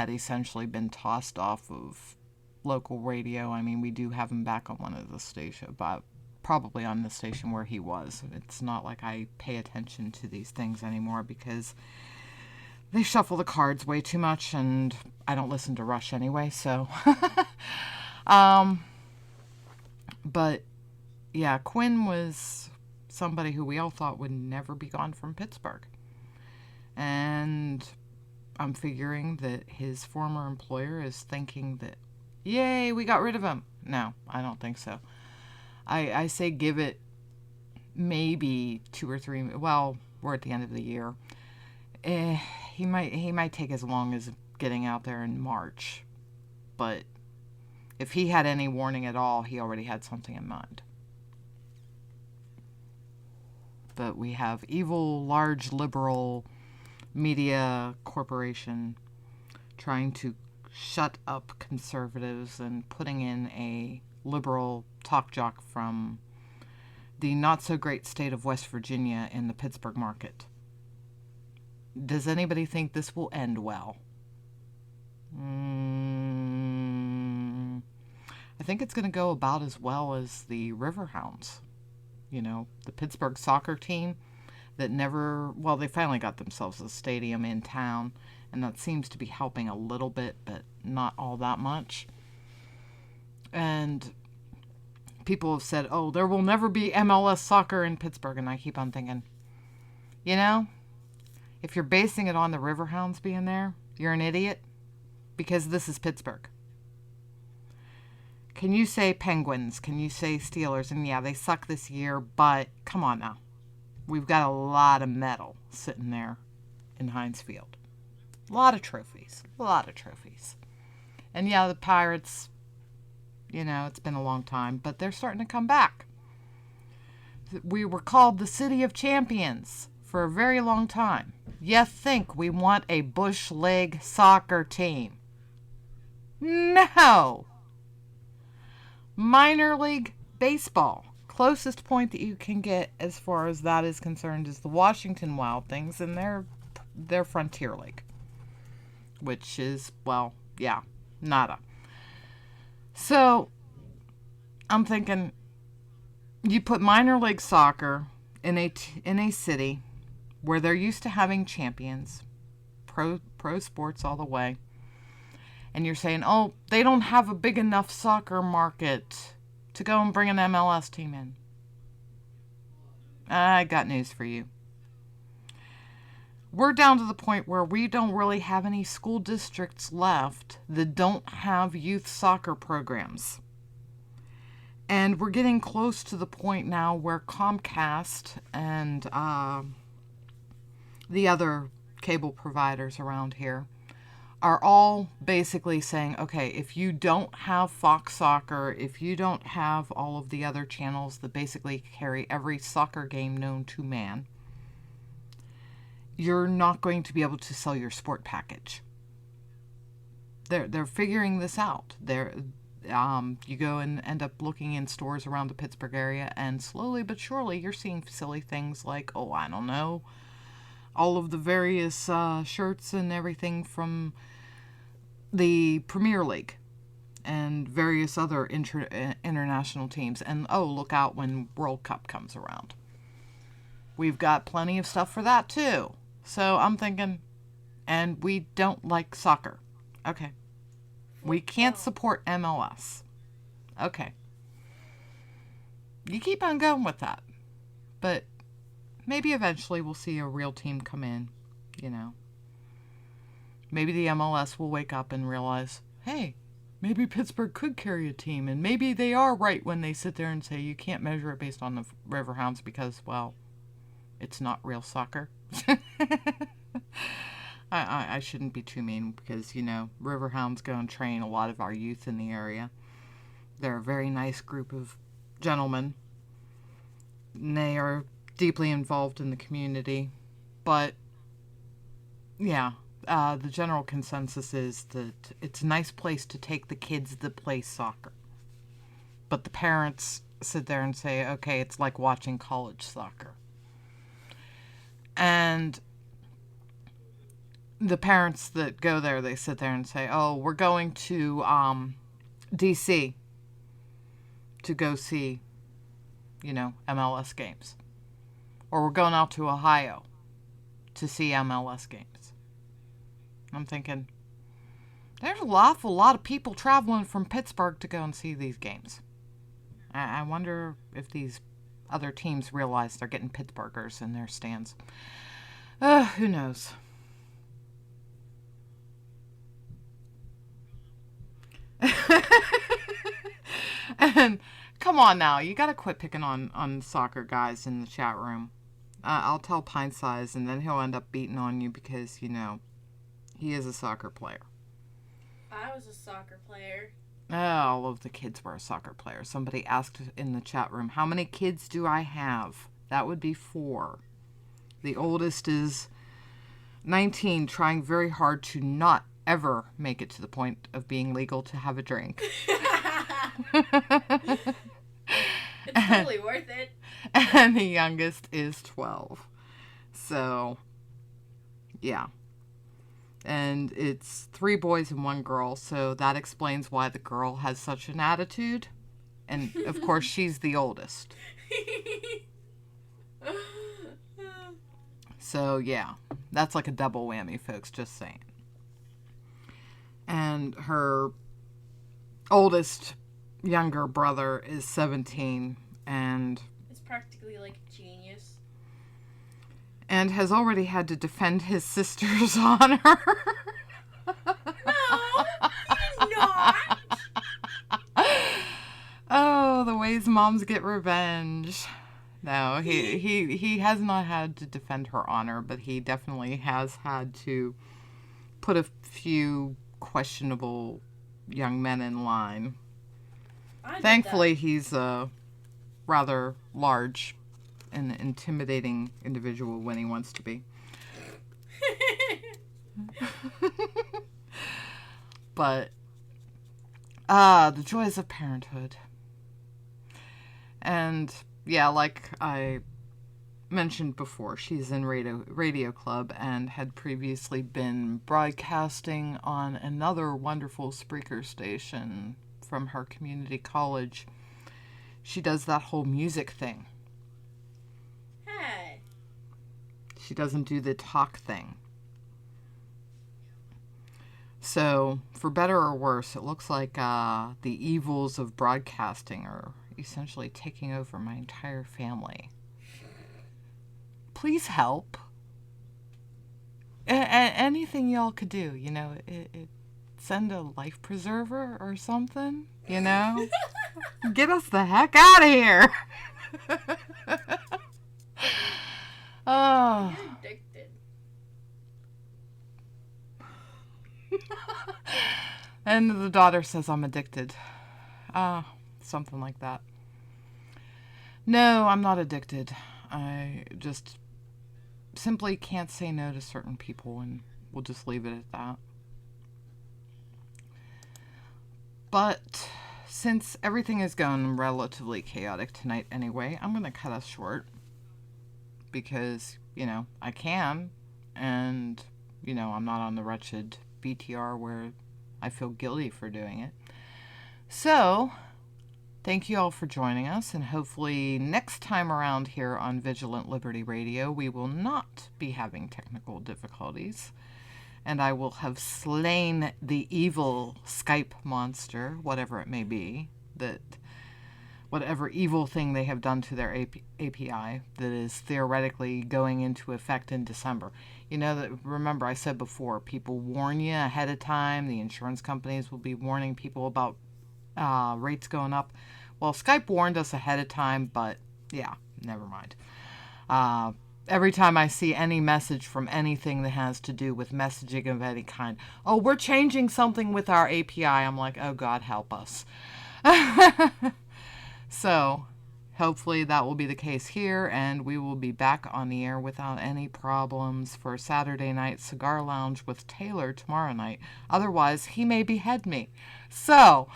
had essentially been tossed off of local radio. I mean, we do have him back on one of the stations, but probably on the station where he was. It's not like I pay attention to these things anymore because they shuffle the cards way too much, and I don't listen to Rush anyway, so. But, yeah, Quinn was somebody who we all thought would never be gone from Pittsburgh. And I'm figuring that his former employer is thinking that, yay, we got rid of him. No, I don't think so. I say give it maybe 2 or 3, well, we're at the end of the year. He might take as long as getting out there in March. But if he had any warning at all, he already had something in mind. But we have evil, large, liberal media corporation trying to shut up conservatives and putting in a liberal talk jock from the not-so-great state of West Virginia in the Pittsburgh market. Does anybody think this will end well? I think it's going to go about as well as the Riverhounds. You know, the Pittsburgh soccer team that never, well, they finally got themselves a stadium in town, and that seems to be helping a little bit, but not all that much. And people have said, oh, there will never be MLS soccer in Pittsburgh, and I keep on thinking, you know, if you're basing it on the Riverhounds being there, you're an idiot, because this is Pittsburgh. Can you say Penguins? Can you say Steelers? And yeah, they suck this year, but come on now. We've got a lot of metal sitting there in Heinz Field. A lot of trophies. And yeah, the Pirates, you know, it's been a long time, but they're starting to come back. We were called the City of Champions for a very long time. You think we want a bush league soccer team? No! Minor league baseball. Closest point that you can get as far as that is concerned is the Washington Wild Things and their Frontier League. Which is, well, yeah, nada. So, I'm thinking, you put minor league soccer in a city where they're used to having champions, pro sports all the way, and you're saying, oh, they don't have a big enough soccer market to go and bring an MLS team in. I got news for you. We're down to the point where we don't really have any school districts left that don't have youth soccer programs. And we're getting close to the point now where Comcast and the other cable providers around here are all basically saying, okay, if you don't have Fox Soccer, if you don't have all of the other channels that basically carry every soccer game known to man, you're not going to be able to sell your sport package. They're figuring this out. You go and end up looking in stores around the Pittsburgh area, and slowly but surely you're seeing silly things like, oh, I don't know, all of the various shirts and everything from the Premier League and various other international teams. And, oh, look out when World Cup comes around. We've got plenty of stuff for that, too. So I'm thinking, and we don't like soccer. Okay. We can't support MLS. Okay. You keep on going with that. But maybe eventually we'll see a real team come in, you know. Maybe the MLS will wake up and realize, hey, maybe Pittsburgh could carry a team, and maybe they are right when they sit there and say you can't measure it based on the Riverhounds because, well, it's not real soccer. I shouldn't be too mean because, you know, Riverhounds go and train a lot of our youth in the area. They're a very nice group of gentlemen. And they are deeply involved in the community. But, yeah, the general consensus is that it's a nice place to take the kids that play soccer. But the parents sit there and say, okay, it's like watching college soccer. And the parents that go there, they sit there and say, oh, we're going to D.C. to go see, MLS games. Or we're going out to Ohio to see MLS games. I'm thinking, there's an awful lot of people traveling from Pittsburgh to go and see these games. I wonder if these other teams realize they're getting Pittsburghers in their stands. Who knows? And come on now, you gotta quit picking on soccer guys in the chat room. I'll tell Pint Size, and then he'll end up beating on you because, he is a soccer player. I was a soccer player. All of the kids were a soccer player. Somebody asked in the chat room, how many kids do I have? That would be 4. The oldest is 19, trying very hard to not ever make it to the point of being legal to have a drink. It's totally worth it. And the youngest is 12. So, yeah. And it's 3 boys and 1 girl, so that explains why the girl has such an attitude. And, of course, she's the oldest. So, yeah. That's like a double whammy, folks, just saying. And her oldest younger brother is 17 and it's practically like a genius. And has already had to defend his sister's honor. No, not. Oh, the ways moms get revenge. No, he has not had to defend her honor, but he definitely has had to put a few questionable young men in line. Thankfully, he's a rather large and intimidating individual when he wants to be. But, the joys of parenthood. And, yeah, like I mentioned before, she's in Radio Club and had previously been broadcasting on another wonderful Spreaker station from her community college. She does that whole music thing. Hey. She doesn't do the talk thing. So, for better or worse, it looks like the evils of broadcasting are essentially taking over my entire family. Please help. Anything y'all could do, send a life preserver or something, Get us the heck out of here. Oh. You're addicted. And the daughter says I'm addicted. Something like that. No, I'm not addicted. I just simply can't say no to certain people, and we'll just leave it at that. But since everything is going relatively chaotic tonight anyway, I'm going to cut us short. Because, I can. And, I'm not on the wretched BTR where I feel guilty for doing it. So, thank you all for joining us. And hopefully next time around here on Vigilant Liberty Radio, we will not be having technical difficulties. And I will have slain the evil Skype monster, whatever it may be, whatever evil thing they have done to their API that is theoretically going into effect in December. Remember I said before, people warn you ahead of time. The insurance companies will be warning people about rates going up. Well, Skype warned us ahead of time, but yeah, never mind. Every time I see any message from anything that has to do with messaging of any kind, oh, we're changing something with our API. I'm like, oh, God, help us. So, hopefully that will be the case here, and we will be back on the air without any problems for Saturday Night Cigar Lounge with Taylor tomorrow night. Otherwise, he may behead me. So,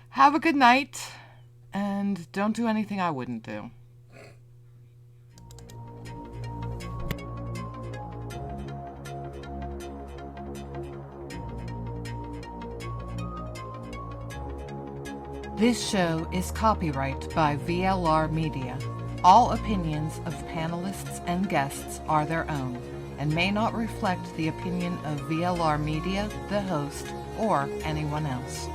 have a good night, and don't do anything I wouldn't do. This show is copyright by VLR Media. All opinions of panelists and guests are their own and may not reflect the opinion of VLR Media, the host, or anyone else.